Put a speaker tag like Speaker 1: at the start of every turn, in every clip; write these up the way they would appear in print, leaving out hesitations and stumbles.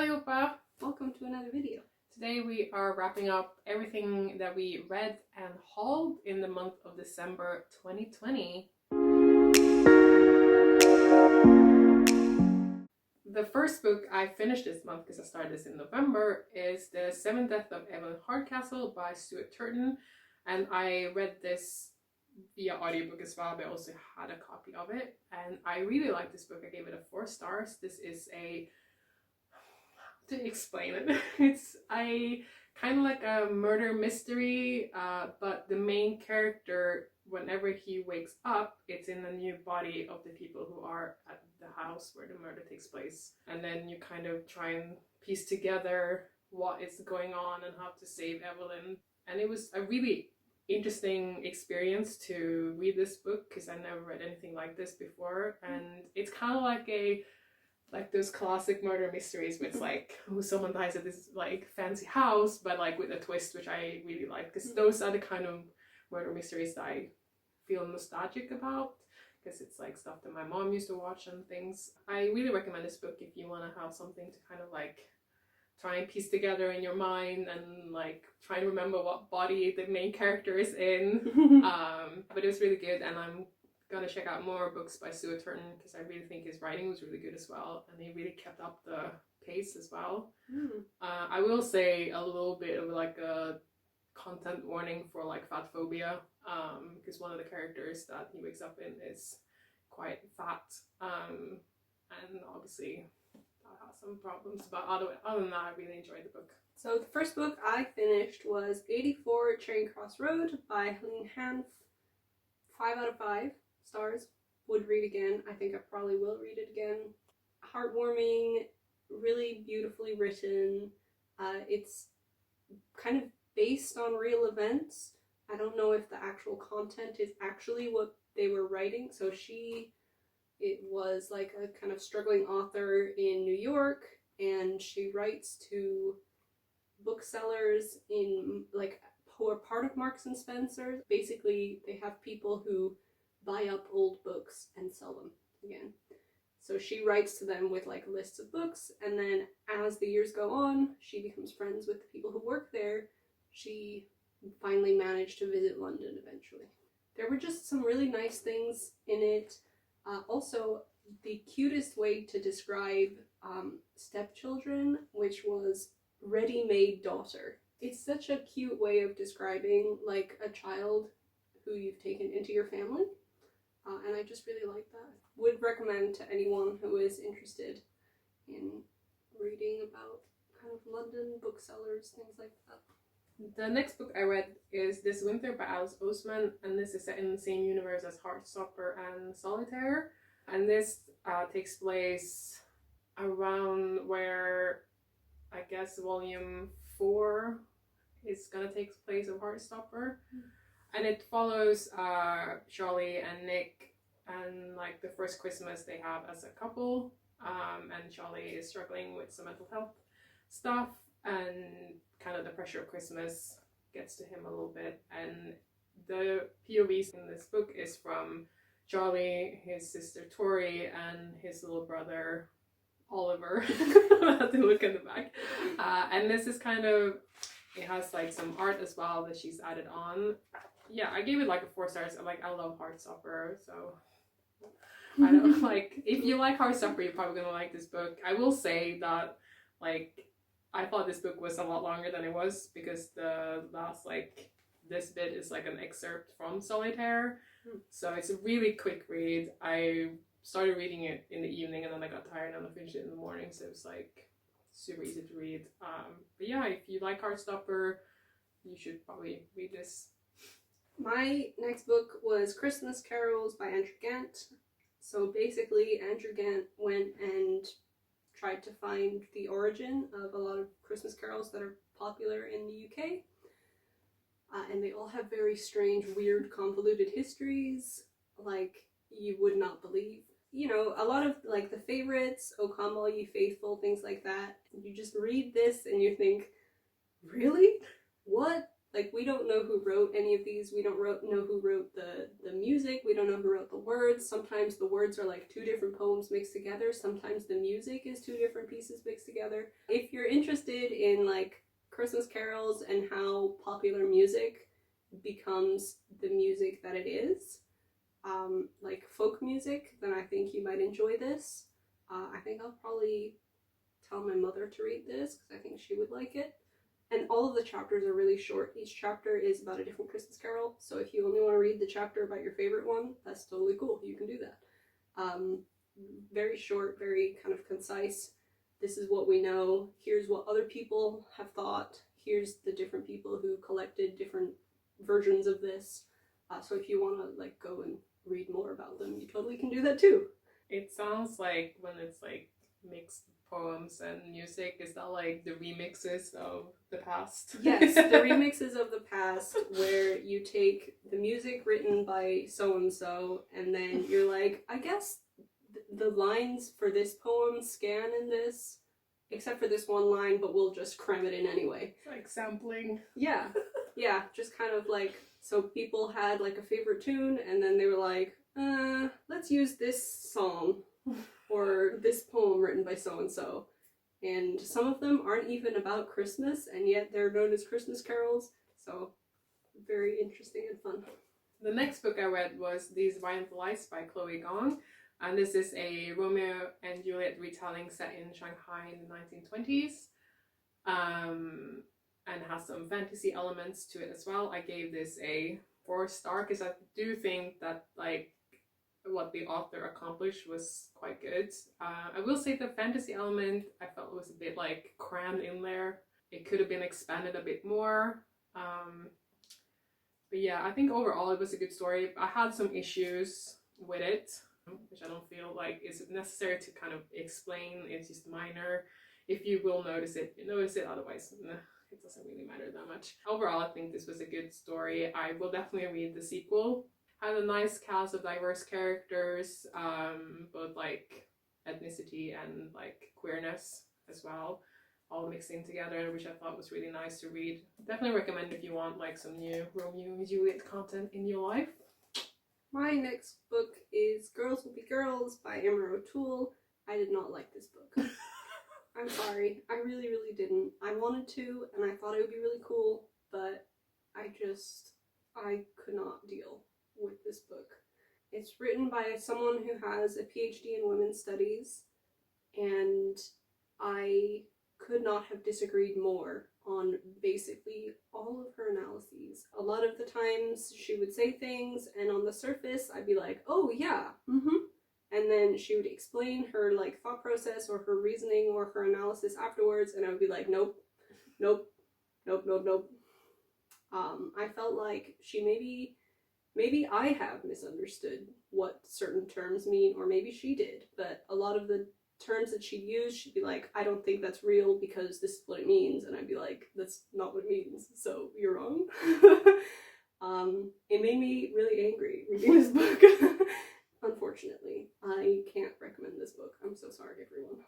Speaker 1: allihopa!
Speaker 2: Welcome to another video.
Speaker 1: Today we are wrapping up everything that we read and hauled in the month of December 2020. The first book I finished this month, because I started this in November, is The Seventh Death of Evelyn Hardcastle by Stuart Turton, and I read this via audiobook as well, but I also had a copy of it, and I really like this book. I gave it 4 stars. This is to explain it. It's a kind of like a murder mystery, but the main character, whenever he wakes up, it's in the new body of the people who are at the house where the murder takes place. And then you kind of try and piece together what is going on and how to save Evelyn. And it was a really interesting experience to read this book, because I never read anything like this before. And it's kind of like those classic murder mysteries where it's like, oh, someone dies at this like fancy house, but like with a twist, which I really like, because those are the kind of murder mysteries that I feel nostalgic about, because it's like stuff that my mom used to watch and things. I really recommend this book if you want to have something to kind of like try and piece together in your mind and like try to remember what body the main character is in. But it was really good, and I'm gonna check out more books by Stuart Turton, because I really think his writing was really good as well, and he really kept up the pace as well. I will say a little bit of like a content warning for like fat phobia, because one of the characters that he wakes up in is quite fat, and obviously that has some problems, but other than that, I really enjoyed the book.
Speaker 2: So the first book I finished was 84 Charing Cross Road by Helene. 5 out of 5 stars. Would read again. I think I probably will read it again. Heartwarming, really beautifully written. It's kind of based on real events. I don't know if the actual content is actually what they were writing. So it was like a kind of struggling author in New York, and she writes to booksellers in like who are part of Marks and Spencer. Basically, they have people who buy up old books and sell them again. So she writes to them with like lists of books, and then as the years go on, she becomes friends with the people who work there. She finally managed to visit London eventually. There were just some really nice things in it. Also, the cutest way to describe stepchildren, which was ready-made daughter. It's such a cute way of describing like a child who you've taken into your family, and I just really like that. Would recommend to anyone who is interested in reading about kind of London booksellers, things like that.
Speaker 1: The next book I read is This Winter by Alice Oseman, and this is set in the same universe as Heartstopper and Solitaire, and this takes place around where I guess volume 4 is gonna take place of Heartstopper, and it follows Charlie and Nick and like the first Christmas they have as a couple, and Charlie is struggling with some mental health stuff, and kind of the pressure of Christmas gets to him a little bit, and the POVs in this book is from Charlie, his sister Tori, and his little brother Oliver. I have to look at the back. And this is kind of, it has like some art as well that she's added on. Yeah, I gave it like 4 stars. I love Heartstopper, so I don't like, if you like Heartstopper, you're probably gonna like this book. I will say that like I thought this book was a lot longer than it was, because the last like this bit is like an excerpt from Solitaire, so it's a really quick read. I started reading it in the evening, and then I got tired and I finished it in the morning, so it was like super easy to read. But yeah, if you like Heartstopper, you should probably read this.
Speaker 2: My next book was Christmas Carols by Andrew Gent. So basically, Andrew Gent went and tried to find the origin of a lot of Christmas carols that are popular in the UK. And they all have very strange, weird, convoluted histories, like you would not believe. You know, a lot of like the favorites, O Come All Ye Faithful, things like that. You just read this and you think, really? What Like, we don't know who wrote any of these. We don't know who wrote the music. We don't know who wrote the words. Sometimes the words are like 2 different poems mixed together. Sometimes the music is 2 different pieces mixed together. If you're interested in like Christmas carols and how popular music becomes the music that it is, like folk music, then I think you might enjoy this. I think I'll probably tell my mother to read this because I think she would like it. And all of the chapters are really short. Each chapter is about a different Christmas carol. So if you only want to read the chapter about your favorite one, that's totally cool. You can do that. Very short, very kind of concise. This is what we know. Here's what other people have thought. Here's the different people who collected different versions of this. So if you want to like go and read more about them, you totally can do that too.
Speaker 1: It sounds like when it's like mixed poems and music, is that like the remixes of the past?
Speaker 2: Yes, the remixes of the past, where you take the music written by so-and-so and then you're like, I guess the lines for this poem scan in this, except for this one line, but we'll just cram it in anyway.
Speaker 1: It's like sampling.
Speaker 2: Yeah, just kind of like, so people had like a favorite tune and then they were like, let's use this song or this poem written by so-and-so. And some of them aren't even about Christmas, and yet they're known as Christmas carols. So, very interesting and fun.
Speaker 1: The next book I read was These Violent Lies by Chloe Gong. And this is a Romeo and Juliet retelling set in Shanghai in the 1920s. And has some fantasy elements to it as well. I gave this a 4-star because I do think that like what the author accomplished was quite good. I will say the fantasy element I felt was a bit like crammed in there. It could have been expanded a bit more. But yeah, I think overall it was a good story. I had some issues with it, which I don't feel like is necessary to kind of explain. It's just minor. If you will notice it, you notice it. Otherwise, it doesn't really matter that much. Overall, I think this was a good story. I will definitely read the sequel. Had a nice cast of diverse characters, both like ethnicity and like queerness as well, all mixed in together, which I thought was really nice to read. Definitely recommend if you want like some new Romeo and Juliet content in your life.
Speaker 2: My next book is Girls Will Be Girls by Emir O'Toole. I did not like this book. I'm sorry, I really, really didn't. I wanted to, and I thought it would be really cool, but I could not deal with this book. It's written by someone who has a PhD in women's studies, and I could not have disagreed more on basically all of her analyses. A lot of the times she would say things, and on the surface I'd be like, oh yeah, and then she would explain her like thought process or her reasoning or her analysis afterwards, and I would be like, nope. I felt like she maybe I have misunderstood what certain terms mean, or maybe she did, but a lot of the terms that she'd use, she'd be like, I don't think that's real because this is what it means, and I'd be like, that's not what it means, so you're wrong. It made me really angry reading this book. Unfortunately, I can't recommend this book. I'm so sorry, everyone.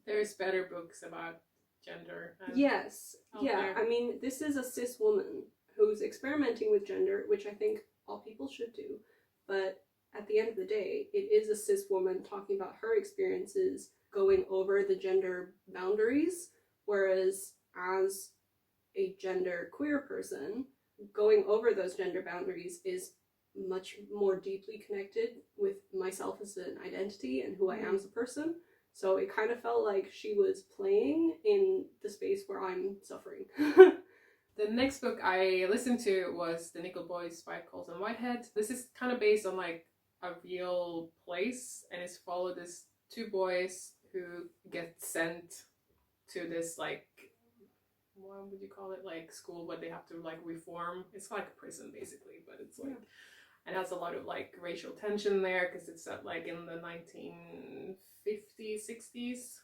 Speaker 1: There's better books about gender.
Speaker 2: Yes, yeah, I mean, this is a cis woman who's experimenting with gender, which I think all people should do, but at the end of the day, it is a cis woman talking about her experiences going over the gender boundaries, whereas as a gender queer person, going over those gender boundaries is much more deeply connected with myself as an identity and who I am as a person. So it kind of felt like she was playing in the space where I'm suffering.
Speaker 1: The next book I listened to was The Nickel Boys by Colson Whitehead. This is kind of based on like a real place, and it's followed as 2 boys who get sent to this like, what would you call it, like school where they have to like reform. It's like a prison basically, but it's like, and it has a lot of like racial tension there because it's set like in the 1950s, 60s.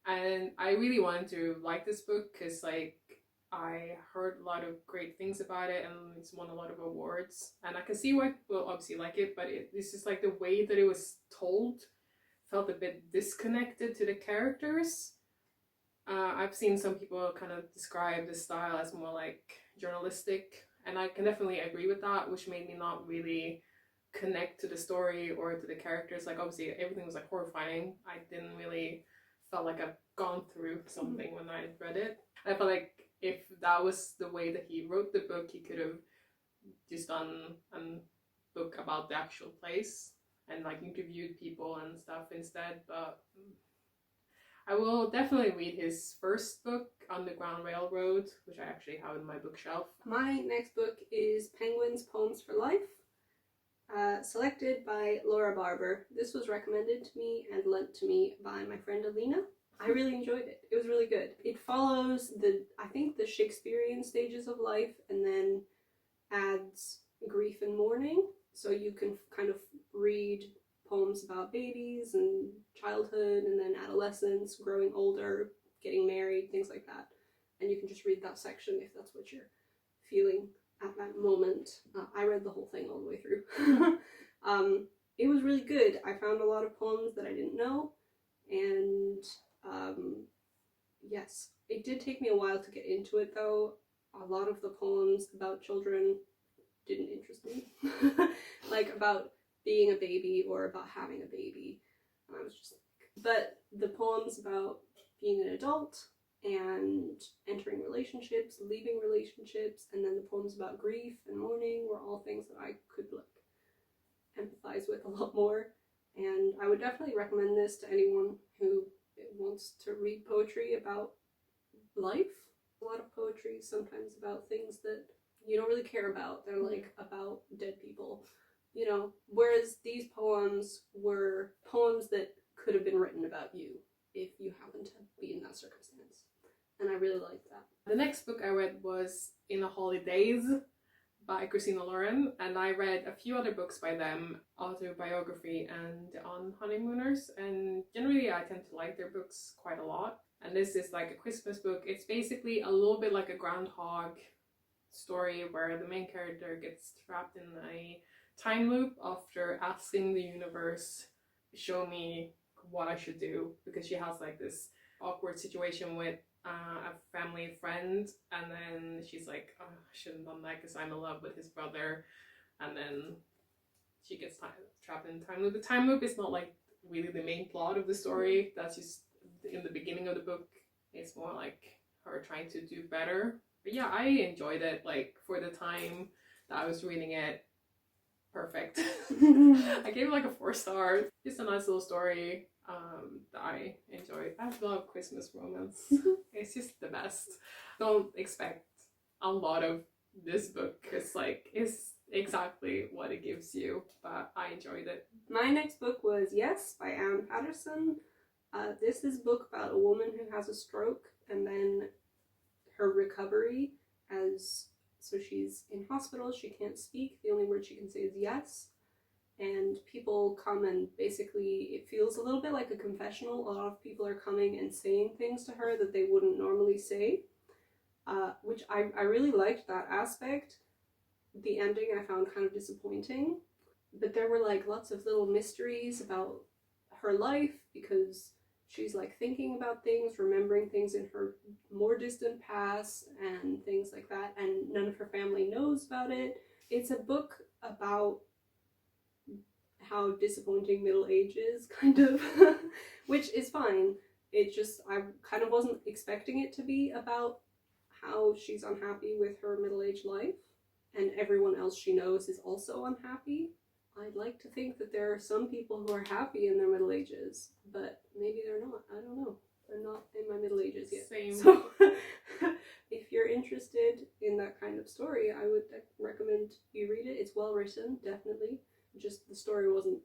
Speaker 1: And I really wanted to like this book because like I heard a lot of great things about it, and it's won a lot of awards, and I can see why people obviously like it, but it's just like the way that it was told felt a bit disconnected to the characters. I've seen some people kind of describe the style as more like journalistic, and I can definitely agree with that, which made me not really connect to the story or to the characters. Like, obviously everything was like horrifying. I didn't really felt like I've gone through something when I read it. I felt like if that was the way that he wrote the book, he could have just done a book about the actual place and like interviewed people and stuff instead. But I will definitely read his first book, Underground Railroad, which I actually have in my bookshelf.
Speaker 2: My next book is Penguin's Poems for Life, selected by Laura Barber. This was recommended to me and lent to me by my friend Alina. I really enjoyed it. It was really good. It follows I think the Shakespearean stages of life and then adds grief and mourning. So you can kind of read poems about babies and childhood and then adolescence, growing older, getting married, things like that. And you can just read that section if that's what you're feeling at that moment. I read the whole thing all the way through. It was really good. I found a lot of poems that I didn't know, and yes, it did take me a while to get into it though. A lot of the poems about children didn't interest me. Like about being a baby or about having a baby. I was just like, but the poems about being an adult and entering relationships, leaving relationships, and then the poems about grief and mourning were all things that I could like empathize with a lot more. And I would definitely recommend this to anyone who wants to read poetry about life. A lot of poetry is sometimes about things that you don't really care about. They're like about dead people, you know, whereas these poems were poems that could have been written about you if you happened to be in that circumstance. And I really liked that.
Speaker 1: The next book I read was In the Holidays by Christina Lauren, and I read a few other books by them, autobiography and On Honeymooners, and generally I tend to like their books quite a lot. And this is like a Christmas book. It's basically a little bit like a groundhog story where the main character gets trapped in a time loop after asking the universe, show me what I should do, because she has like this awkward situation with a family friend, and then she's like, oh, I shouldn't have done that because I'm in love with his brother, and then she gets trapped in the time loop. The time loop is not like really the main plot of the story. That's just in the beginning of the book. It's more like her trying to do better. But yeah, I enjoyed it. Like, for the time that I was reading it, perfect. I gave it like a 4-star. Just a nice little story that I enjoyed. I love Christmas romance. It's just the best. Don't expect a lot of this book because like it's exactly what it gives you, but I enjoyed it.
Speaker 2: My next book was Yes by Anne Patterson. This is a book about a woman who has a stroke and then her recovery so she's in hospital, she can't speak, the only word she can say is yes, and people come and basically it feels a little bit like a confessional. A lot of people are coming and saying things to her that they wouldn't normally say, which I really liked that aspect. The ending I found kind of disappointing, but there were like lots of little mysteries about her life because she's like thinking about things, remembering things in her more distant past and things like that, and none of her family knows about it. It's a book about how disappointing middle age is, kind of, which is fine. It just, I kind of wasn't expecting it to be about how she's unhappy with her middle-aged life and everyone else she knows is also unhappy. I'd like to think that there are some people who are happy in their middle ages, but maybe they're not. I don't know. I'm not in my middle ages yet.
Speaker 1: Same.
Speaker 2: So if you're interested in that kind of story, I would recommend you read it. It's well written, definitely. Just the story wasn't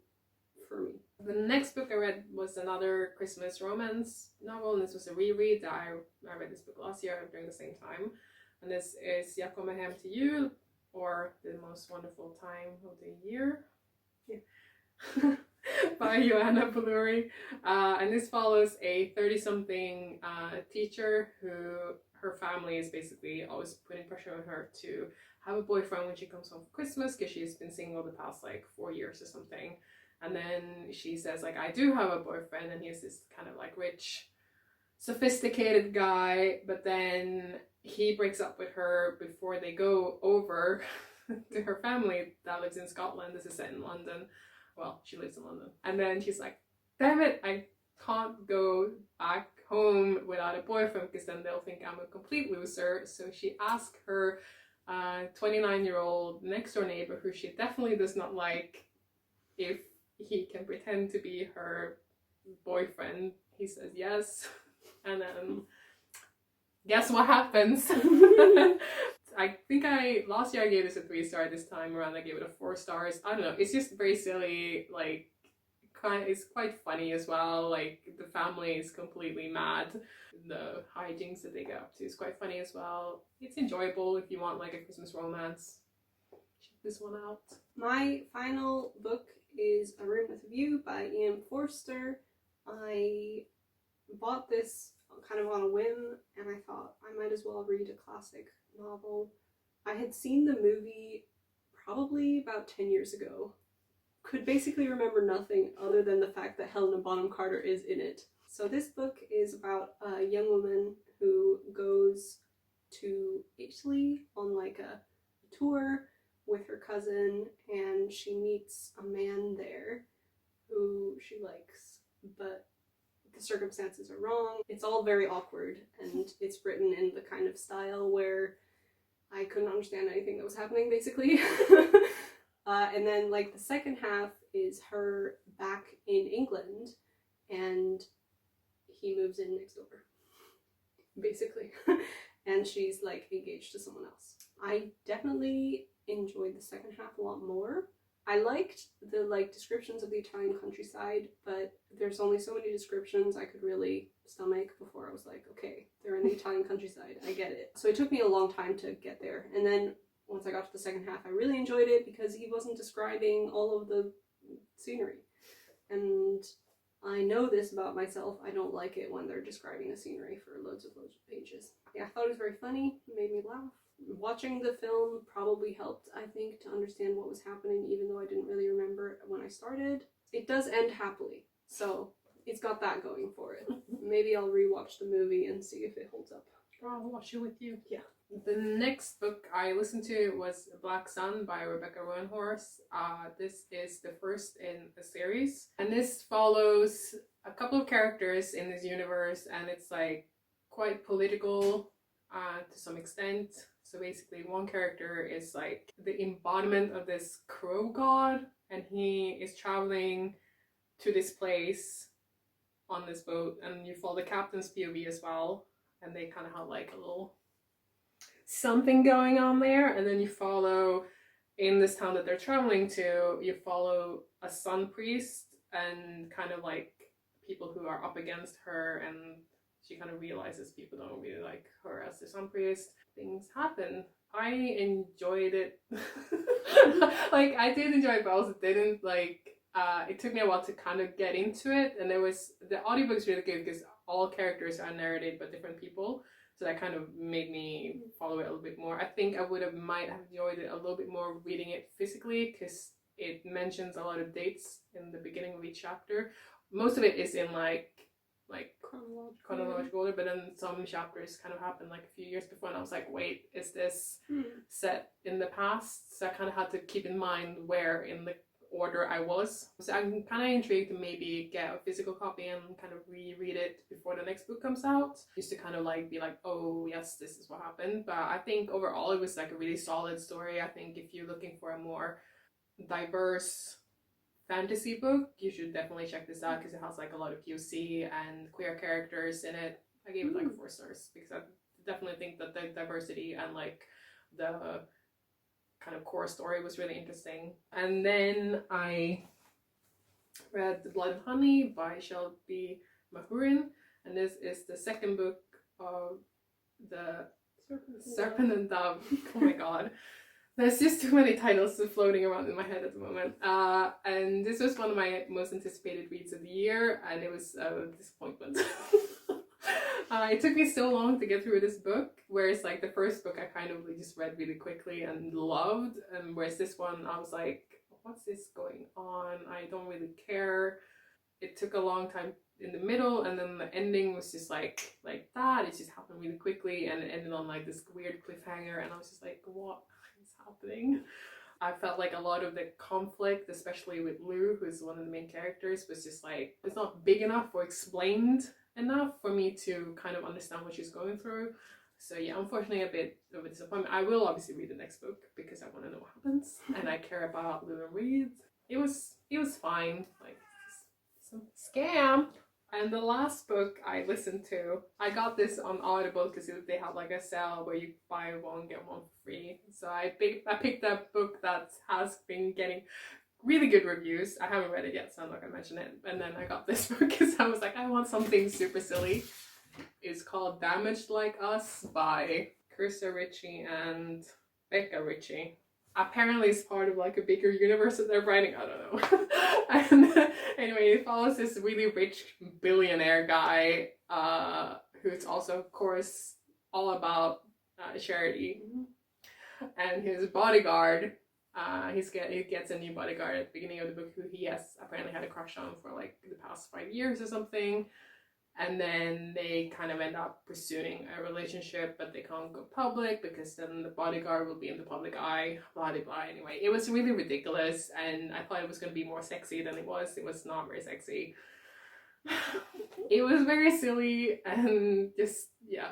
Speaker 2: for me.
Speaker 1: The next book I read was another Christmas romance novel, and this was a reread. I read this book last year during the same time, and this is Jag kommer hem till jul, or The Most Wonderful Time of the Year. Yeah. By Joanna Poluri. And this follows a 30-something teacher who her family is basically always putting pressure on her to have a boyfriend when she comes home for Christmas because she's been single the past like 4 years or something. And then she says like, I do have a boyfriend, and he's this kind of like rich, sophisticated guy, but then he breaks up with her before they go over to her family that lives in Scotland. This is set in London. Well, she lives in London. And then she's like, damn it, I can't go back home without a boyfriend because then they'll think I'm a complete loser. So she asks her 29-year-old next door neighbor, who she definitely does not like, if he can pretend to be her boyfriend. He says yes. And then guess what happens? I think last year I gave this a 3-star. This time around I gave it a 4 stars. I don't know, it's just very silly. Like, it's quite funny as well. Like, the family is completely mad. The hijinks that they get up to is quite funny as well. It's enjoyable if you want like a Christmas romance. Check this one out.
Speaker 2: My final book is A Room with a View by Ian Forster. I bought this kind of on a whim, and I thought I might as well read a classic novel. I had seen the movie probably about 10 years ago. Could basically remember nothing other than the fact that Helena Bonham Carter is in it. So this book is about a young woman who goes to Italy on like a tour with her cousin, and she meets a man there who she likes, but the circumstances are wrong. It's all very awkward, and it's written in the kind of style where I couldn't understand anything that was happening, basically. And then like the second half is her back in England, and he moves in next door, basically. And she's like engaged to someone else. I definitely enjoyed the second half a lot more. I liked the like descriptions of the Italian countryside, but there's only so many descriptions I could really stomach before I was like, okay, they're in the Italian countryside, I get it. So it took me a long time to get there. And then once I got to the second half, I really enjoyed it because he wasn't describing all of the scenery. And I know this about myself, I don't like it when they're describing the scenery for loads of pages. Yeah, I thought it was very funny, it made me laugh. Watching the film probably helped, I think, to understand what was happening, even though I didn't really remember it when I started. It does end happily, so it's got that going for it. Maybe I'll rewatch the movie and see if it holds up.
Speaker 1: I'll watch it with you.
Speaker 2: Yeah.
Speaker 1: The next book I listened to was Black Sun by Rebecca Rowenhorst. This is the first in a series, and this follows a couple of characters in this universe, and it's like quite political to some extent. So basically one character is like the embodiment of this crow god, and he is traveling to this place on this boat, and you follow the captain's POV as well, and they kind of have like a little something going on there. And then you follow, in this town that they're traveling to, you follow a sun priest and kind of like people who are up against her, and she kind of realizes people don't really like her as the sun priest. Things happen. I enjoyed it. Like, I did enjoy it, but I also didn't. Like, it took me a while to kind of get into it, and the audiobook's really good because all characters are narrated by different people. So that kind of made me follow it a little bit more. I think I might have enjoyed it a little bit more reading it physically, because it mentions a lot of dates in the beginning of each chapter. Most of it is in like chronological order, but then some chapters kind of happened like a few years before, and I was like, wait, is this set in the past? So I kind of had to keep in mind where in the order I was. So I'm kind of intrigued to maybe get a physical copy and kind of reread it before the next book comes out, just to kind of like be like, oh yes, this is what happened. But I think overall it was like a really solid story. I think if you're looking for a more diverse fantasy book, you should definitely check this out, because it has like a lot of POC and queer characters in it. I gave it like 4 stars because I definitely think that the diversity and like the kind of core story was really interesting. And then I read The Blood and Honey by Shelby Mcgrin, and this is the second book of the Serpent and Dove. Oh my god. There's just too many titles floating around in my head at the moment. And this was one of my most anticipated reads of the year, and it was a disappointment. It took me so long to get through this book, whereas like the first book I kind of just read really quickly and loved, and whereas this one I was like, what's this going on? I don't really care. It took a long time in the middle, and then the ending was just like that. It just happened really quickly, and it ended on like this weird cliffhanger, and I was just like, what is happening? I felt like a lot of the conflict, especially with Lou, who's one of the main characters, was just like, it's not big enough or explained enough for me to kind of understand what she's going through. So yeah, unfortunately a bit of a disappointment. I will obviously read the next book because I want to know what happens, and I care about Lou and Reed. It was fine, like some scam. And the last book I listened to, I got this on Audible because they had like a sale where you buy one get one for free. So I picked a book that has been getting really good reviews. I haven't read it yet, so I'm not gonna mention it. And then I got this book because I was like, I want something super silly. It's called Damaged Like Us by Kirsta Ritchie and Becca Ritchie. Apparently it's part of like a bigger universe that they're writing, I don't know. And anyway, it follows this really rich billionaire guy who's also of course all about charity. And his bodyguard, he gets a new bodyguard at the beginning of the book who he has apparently had a crush on for like the past 5 years or something. And then they kind of end up pursuing a relationship, but they can't go public because then the bodyguard will be in the public eye, blah, blah, blah. Anyway, it was really ridiculous, and I thought it was going to be more sexy than it was. It was not very sexy. It was very silly, and just, yeah.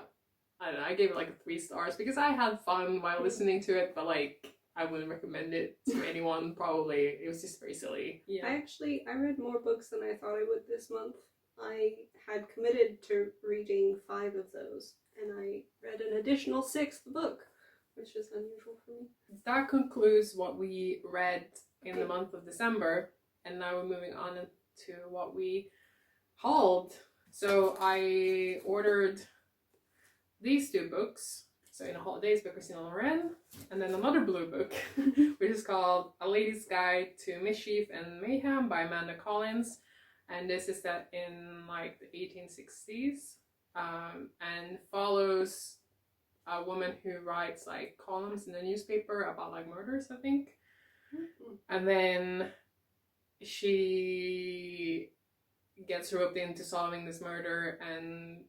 Speaker 1: I don't know, I gave it like 3 stars because I had fun while listening to it, but like, I wouldn't recommend it to anyone, probably. It was just very silly. Yeah.
Speaker 2: I read more books than I thought I would this month. I had committed to reading 5 of those, and I read an additional 6th book, which is unusual for me.
Speaker 1: That concludes what we read in the month of December, and now we're moving on to what we hauled. So I ordered these 2 books. So In the Holidays by Christina Loren, and then another blue book, which is called A Lady's Guide to Mischief and Mayhem by Amanda Collins. And this is set in like the 1860s, and follows a woman who writes like columns in the newspaper about like murders, I think. Mm-hmm. And then she gets roped into solving this murder, and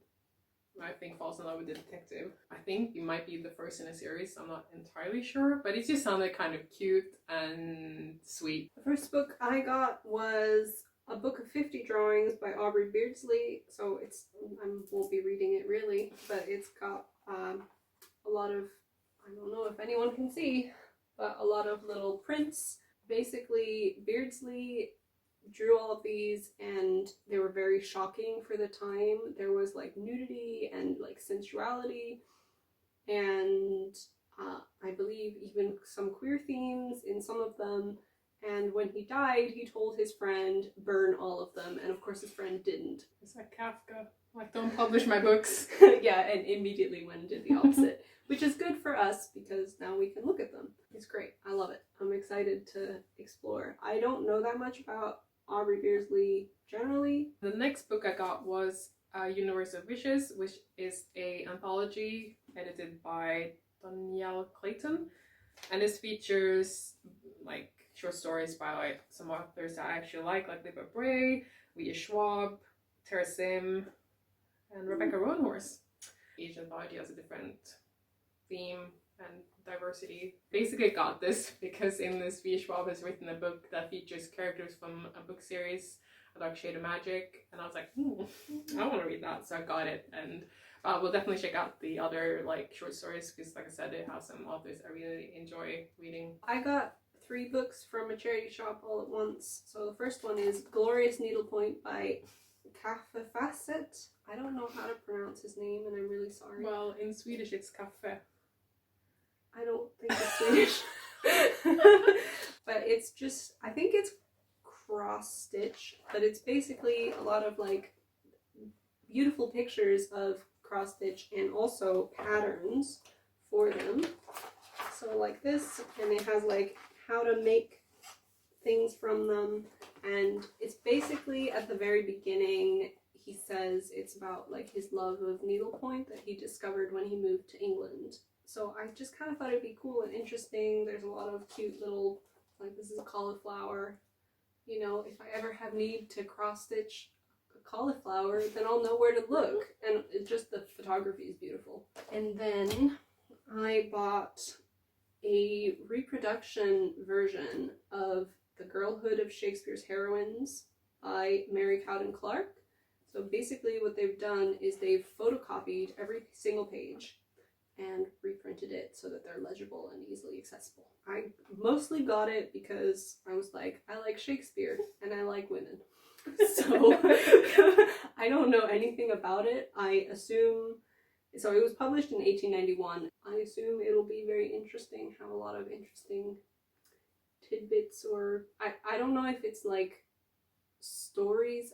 Speaker 1: I think falls in love with the detective. I think it might be the first in a series, I'm not entirely sure, but it just sounded kind of cute and sweet.
Speaker 2: The first book I got was a book of 50 drawings by Aubry Beardsley, so I won't be reading it really, but it's got a lot of, I don't know if anyone can see, but a lot of little prints. Basically, Beardsley drew all of these, and they were very shocking for the time. There was like nudity and like sensuality, and I believe even some queer themes in some of them. And when he died, he told his friend, burn all of them. And of course his friend didn't.
Speaker 1: It's like Kafka. Like, don't publish my books.
Speaker 2: Yeah, and immediately went and did the opposite. Which is good for us because now we can look at them. It's great. I love it. I'm excited to explore. I don't know that much about Aubry Beardsley generally.
Speaker 1: The next book I got was Universe of Wishes, which is an anthology edited by Danielle Clayton. And this features like short stories by like some authors that I actually like Libba Bray, Leah Schwab, Tara Sim, and Rebecca Rowenhorst. Each anthology has a different theme and diversity. Basically got this because in this Leah Schwab has written a book that features characters from a book series, A Dark Shade of Magic, and I was like, I want to read that, so I got it. And we'll definitely check out the other like short stories because, like I said, it has some authors I really enjoy reading.
Speaker 2: I got 3 books from a charity shop all at once. So the first one is Glorious Needlepoint by Cafefacet. I don't know how to pronounce his name, and I'm really sorry.
Speaker 1: Well, in Swedish it's Café.
Speaker 2: I don't think it's Swedish. But it's just, I think it's cross stitch, but it's basically a lot of like beautiful pictures of cross stitch and also patterns for them. So like this, and it has like how to make things from them, and it's basically at the very beginning he says it's about like his love of needlepoint that he discovered when he moved to England. So I just kind of thought it'd be cool and interesting. There's a lot of cute little, like this is a cauliflower, you know, if I ever have need to cross stitch a cauliflower, then I'll know where to look. And just the photography is beautiful. And then I bought a reproduction version of The Girlhood of Shakespeare's Heroines by Mary Cowden Clarke. So basically what they've done is they've photocopied every single page and reprinted it so that they're legible and easily accessible. I mostly got it because I was like, I like Shakespeare and I like women. So I don't know anything about it. I assume, so it was published in 1891. I assume it'll be very interesting, have a lot of interesting tidbits, or I don't know if it's like stories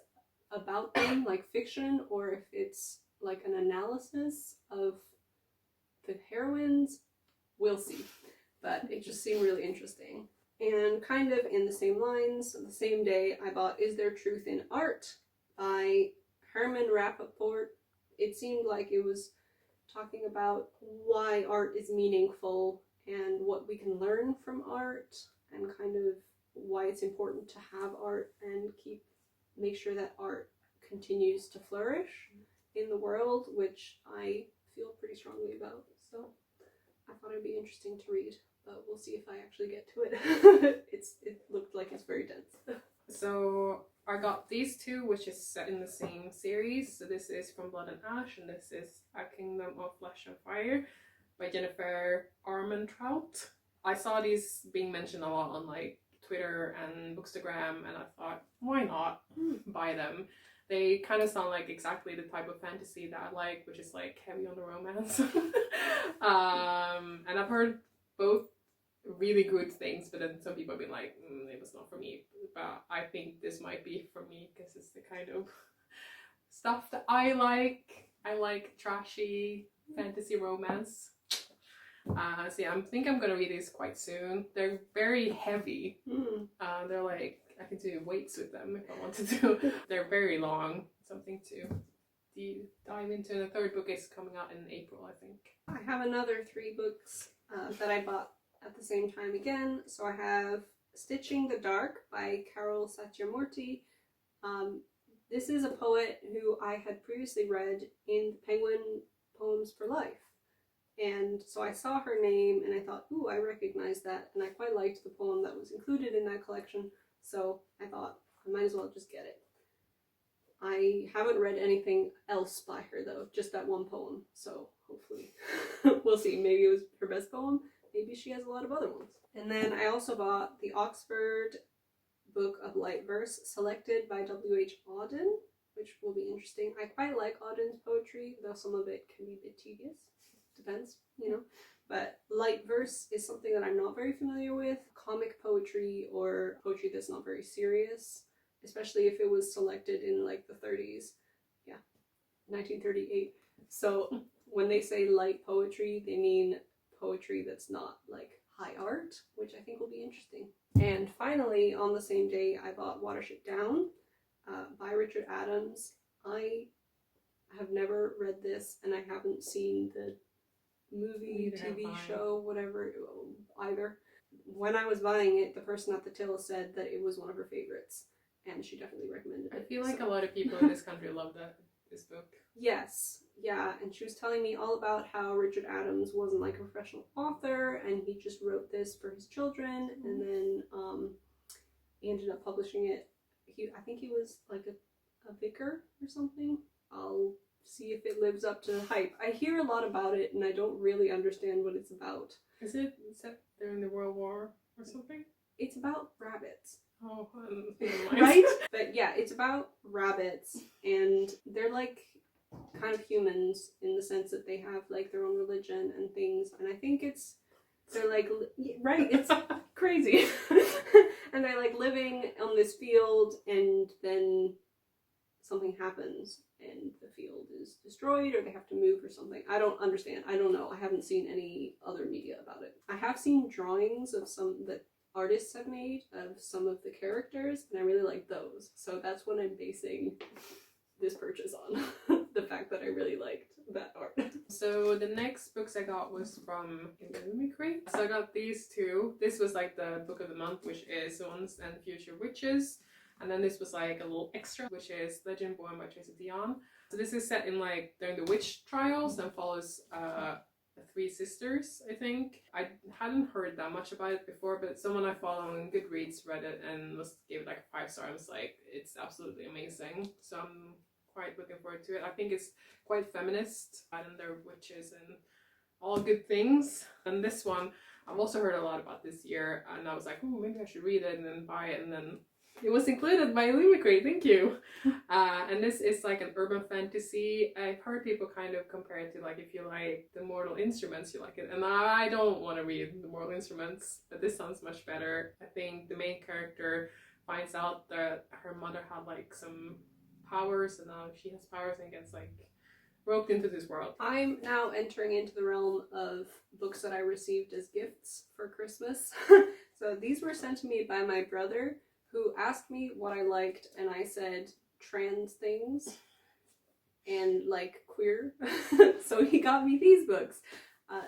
Speaker 2: about them, like fiction, or if it's like an analysis of the heroines. We'll see. But it just seemed really interesting. And kind of in the same lines, the same day, I bought Is There Truth in Art by Herman Rappaport. It seemed like it was talking about why art is meaningful and what we can learn from art, and kind of why it's important to have art and make sure that art continues to flourish in the world, which I feel pretty strongly about. So I thought it'd be interesting to read, but we'll see if I actually get to it. It looked like it's very dense.
Speaker 1: So I got these two, which is set in the same series. So this is From Blood and Ash, and this is A Kingdom of Flesh and Fire by Jennifer Armentrout. I saw these being mentioned a lot on like Twitter and Bookstagram, and I thought, why not buy them? They kind of sound like exactly the type of fantasy that I like, which is like heavy on the romance. And I've heard both really good things, but then some people have been like, it was not for me. But I think this might be for me because it's the kind of stuff that I like. I like trashy fantasy romance. So yeah, I think I'm gonna read these quite soon. They're very heavy. They're like, I can do weights with them if I wanted to. They're very long. Something to dive into. The third book is coming out in April, I think.
Speaker 2: I have another 3 books that I bought at the same time again. So I have Stitching the Dark by Carol Satyamurthy. This is a poet who I had previously read in Penguin Poems for Life. And so I saw her name and I thought, ooh, I recognize that. And I quite liked the poem that was included in that collection. So I thought I might as well just get it. I haven't read anything else by her though, just that one poem. So hopefully we'll see. Maybe it was her best poem. Maybe she has a lot of other ones. And then I also bought the Oxford Book of Light Verse, selected by W.H. Auden, which will be interesting. I quite like Auden's poetry, though some of it can be a bit tedious. Depends, you know. But light verse is something that I'm not very familiar with. Comic poetry or poetry that's not very serious, especially if it was selected in like the 30s. Yeah, 1938. So when they say light poetry, they mean poetry that's not like high art, which I think will be interesting. And finally, on the same day, I bought Watership Down by Richard Adams. I have never read this, and I haven't seen the movie, TV show, whatever, either. When I was buying it, the person at the till said that it was one of her favorites, and she definitely recommended it.
Speaker 1: I feel like a lot of people in this country love this book.
Speaker 2: Yes, yeah, and she was telling me all about how Richard Adams wasn't like a professional author, and he just wrote this for his children, and then he ended up publishing it. I think he was like a vicar or something. I'll see if it lives up to hype. I hear a lot about it, and I don't really understand what it's about.
Speaker 1: Is it set during the World War or something?
Speaker 2: It's about rabbits.
Speaker 1: Oh,
Speaker 2: right? But yeah, it's about rabbits, and they're like kind of humans in the sense that they have like their own religion and things, and I think they're like, right, it's crazy. And they're like living on this field, and then something happens and the field is destroyed, or they have to move or something. I don't understand. I don't know. I haven't seen any other media about it. I have seen drawings of some that artists have made of some of the characters, and I really like those. So that's what I'm basing this purchase on. The fact that I really liked that art.
Speaker 1: So the next books I got was from Mcgrin. So I got these two. This was like the book of the month, which is Once and Future Witches. And then this was like a little extra, which is Legend Born by Tracy Dion. So this is set in like during the witch trials and follows the three sisters, I think. I hadn't heard that much about it before, but someone I follow on Goodreads read it and gave it like a 5-star. I was like, it's absolutely amazing. So I'm quite looking forward to it. I think it's quite feminist, and they're witches and all good things. And this one I've also heard a lot about this year, and I was like, oh, maybe I should read it and then buy it, and then it was included by Mcgrin, thank you. And this is like an urban fantasy. I've heard people kind of compare it to like, if you like the Mortal Instruments, you like it. And I don't want to read the Mortal Instruments, but this sounds much better. I think the main character finds out that her mother had like some powers, and now she has powers and gets like roped into this world.
Speaker 2: I'm now entering into the realm of books that I received as gifts for Christmas. So these were sent to me by my brother, who asked me what I liked, and I said trans things and like queer. So he got me these books.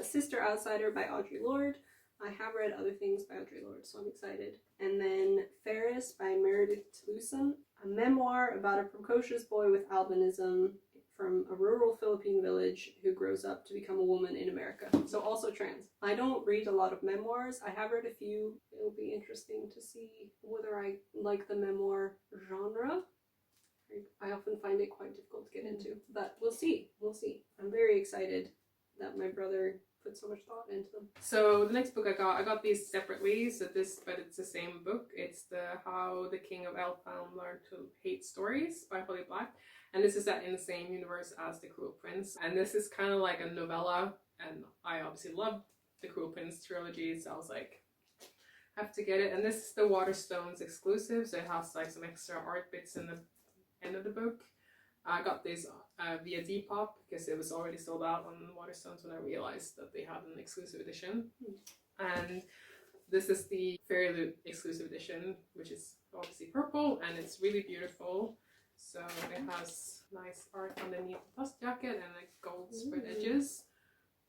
Speaker 2: Sister Outsider by Audre Lorde. I have read other things by Audre Lorde, so I'm excited. And then Ferris by Meredith Lewson, a memoir about a precocious boy with albinism from a rural Philippine village who grows up to become a woman in America. So also trans. I don't read a lot of memoirs. I have read a few. It'll be interesting to see whether I like the memoir genre. I often find it quite difficult to get into, but we'll see. We'll see. I'm very excited that my brother put so much thought into them.
Speaker 1: So the next book I got these separately, but it's the same book. It's the How the King of Elfhelm Learned to Hate Stories by Holly Black. And this is set in the same universe as The Cruel Prince. And this is kind of like a novella. And I obviously love The Cruel Prince trilogy, so I was like, I have to get it. And this is the Waterstones exclusive, so it has like some extra art bits in the end of the book. I got this via Depop because it was already sold out on Waterstones when I realized that they had an exclusive edition. And this is the Fairy Loot exclusive edition, which is obviously purple, and it's really beautiful. So it has nice art underneath the dust jacket and like gold spread edges.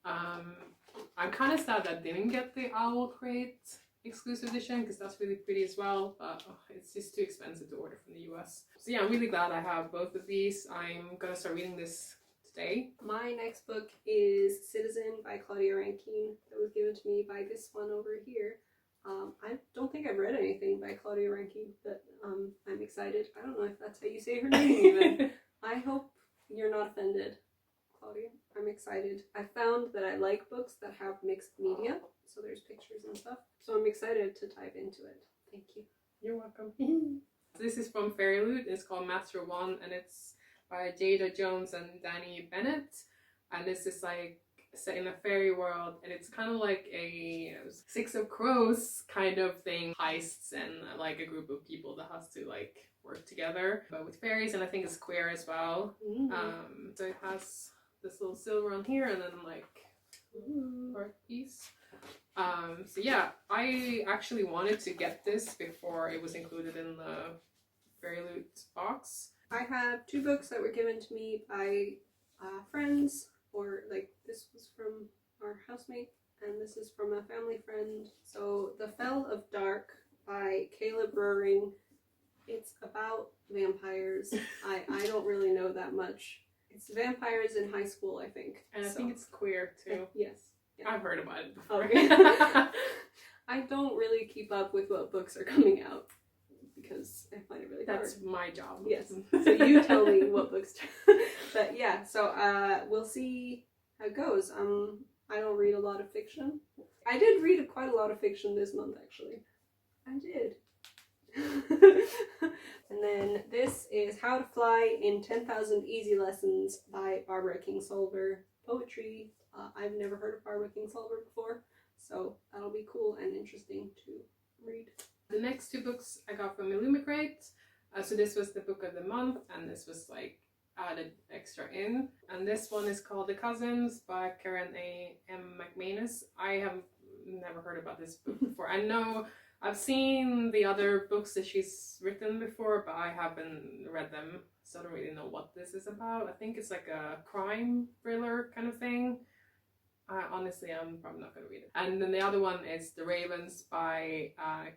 Speaker 1: I'm kind of sad that I didn't get the Owl Crate exclusive edition because that's really pretty as well, but it's just too expensive to order from the US. So yeah, I'm really glad I have both of these. I'm gonna start reading this today.
Speaker 2: My next book is Citizen by Claudia Rankine, that was given to me by this one over here. I don't think I've read anything by Claudia Rankine, but I'm excited. I don't know if that's how you say her name even. I hope you're not offended, Claudia. I'm excited. I found that I like books that have mixed media, so there's pictures and stuff. So I'm excited to dive into it. Thank you.
Speaker 1: You're welcome. This is from Fairy Loot. It's called Master One, and it's by Jada Jones and Danny Bennett. And this is like set in a fairy world, and it's kind of like a Six of Crows kind of thing, heists and like a group of people that has to like work together, but with fairies, and I think it's queer as well. So it has this little silver on here and then like art piece. So yeah, I actually wanted to get this before it was included in the Fairy Loot box.
Speaker 2: I have two books that were given to me by friends, or like this was from our housemate and this is from a family friend. So The Fell of Dark by Caleb Roering. It's about vampires. I don't really know that much. It's vampires in high school, I think.
Speaker 1: And I think it's queer too.
Speaker 2: Yes. Yeah.
Speaker 1: I've heard about it before.
Speaker 2: Okay. I don't really keep up with what books are coming out because I find it really hard.
Speaker 1: That's my job.
Speaker 2: Yes. So you tell me what books to... But yeah, so we'll see how it goes. I don't read a lot of fiction. I did read quite a lot of fiction this month, actually. I did. And then this is How to Fly in 10,000 Easy Lessons by Barbara Kingsolver. Poetry. I've never heard of Barbara Kingsolver before, so that'll be cool and interesting to read.
Speaker 1: The next two books I got from Mcgrin. So this was the book of the month, and this was like added extra in. And this one is called The Cousins by Karen M. McManus. I have never heard about this book before. I know I've seen the other books that she's written before, but I haven't read them, so I don't really know what this is about. I think it's like a crime thriller kind of thing. Honestly, I'm probably not going to read it. And then the other one is The Ravens by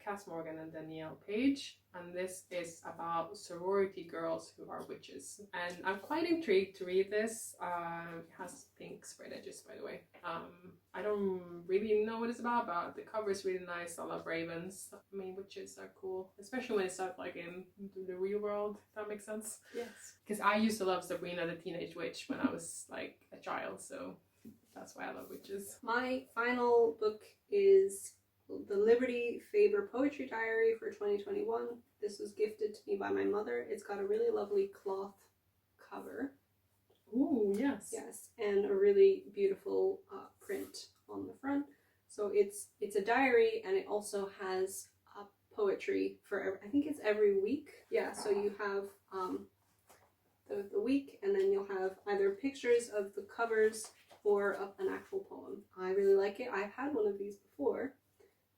Speaker 1: Cass Morgan and Danielle Page. And this is about sorority girls who are witches. And I'm quite intrigued to read this. It has pink spread edges, by the way. I don't really know what it's about, but the cover is really nice. I love ravens. I mean, witches are cool, especially when it's set like in the real world, if that makes sense.
Speaker 2: Yes.
Speaker 1: Because I used to love Sabrina the Teenage Witch when I was like a child, so that's why I love witches.
Speaker 2: My final book is the Liberty Faber Poetry Diary for 2021. This was gifted to me by my mother. It's got a really lovely cloth cover.
Speaker 1: Ooh, yes.
Speaker 2: Yes, and a really beautiful print on the front. So it's a diary, and it also has poetry for I think it's every week. Yeah, so you have the week, and then you'll have either pictures of the covers or an actual poem. I really like it. I've had one of these before,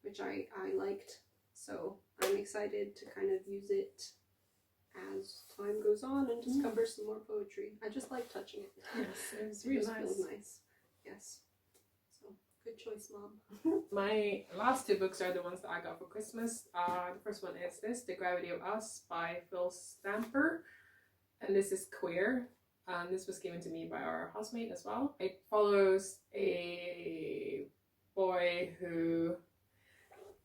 Speaker 2: which I liked, so I'm excited to kind of use it as time goes on and discover some more poetry. I just like touching it.
Speaker 1: Yes, it was really nice.
Speaker 2: Feels nice. Yes. So good choice, Mom.
Speaker 1: My last two books are the ones that I got for Christmas. The first one is this, The Gravity of Us by Phil Stamper, and this is queer. And this was given to me by our housemate as well. It follows a boy who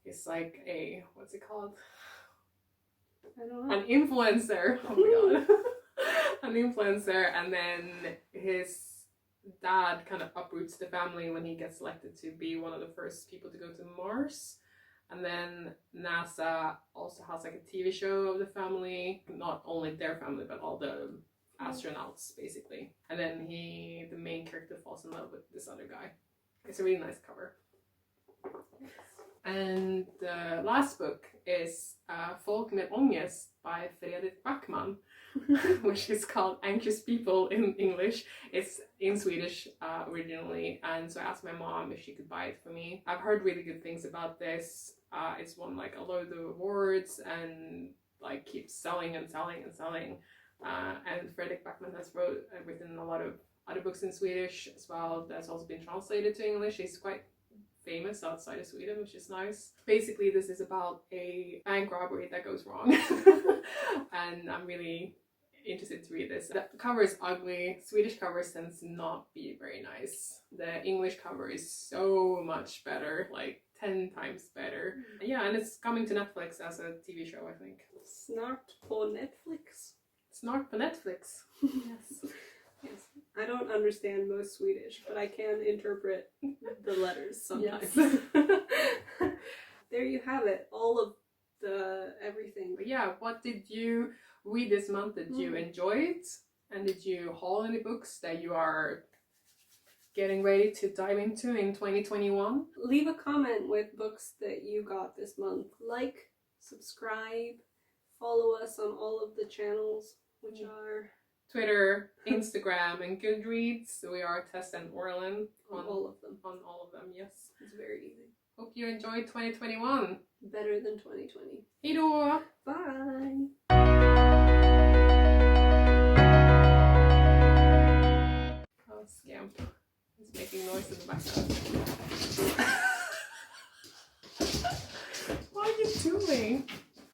Speaker 1: is like a, what's it called?
Speaker 2: I don't know.
Speaker 1: An influencer. Oh my god. An influencer, and then his dad kind of uproots the family when he gets selected to be one of the first people to go to Mars. And then NASA also has like a TV show of the family, not only their family but all the astronauts basically. And then the main character falls in love with this other guy. It's a really nice cover. And the last book is Folk med ångest by Fredrik Backman, which is called Anxious People in English. It's in Swedish originally, and so I asked my mom if she could buy it for me. I've heard really good things about this. It's won like a load of awards and like keeps selling and selling and selling. And Fredrik Backman has written a lot of other books in Swedish as well. That's also been translated to English. He's quite famous outside of Sweden, which is nice. Basically, this is about a bank robbery that goes wrong. And I'm really interested to read this. The cover is ugly. Swedish covers tends to not be very nice. The English cover is so much better, like 10 times better. Yeah, and it's coming to Netflix as a TV show, I think.
Speaker 2: Snart på Netflix.
Speaker 1: Snart på Netflix.
Speaker 2: Yes. Yes. I don't understand most Swedish, but I can interpret the letters sometimes.
Speaker 1: Yes.
Speaker 2: There you have it. All of the everything.
Speaker 1: But yeah, what did you read this month? Did you enjoy it? And did you haul any books that you are getting ready to dive into in 2021?
Speaker 2: Leave a comment with books that you got this month. Like, subscribe, follow us on all of the channels, which are
Speaker 1: Twitter, Instagram, and Goodreads. We are Tess and Orlin
Speaker 2: on all of them.
Speaker 1: On all of them, yes.
Speaker 2: It's very easy.
Speaker 1: Hope you enjoyed 2021.
Speaker 2: Better than 2020.
Speaker 1: Hejdå!
Speaker 2: Bye!
Speaker 1: Oh, Scamp. He's making noise in the background.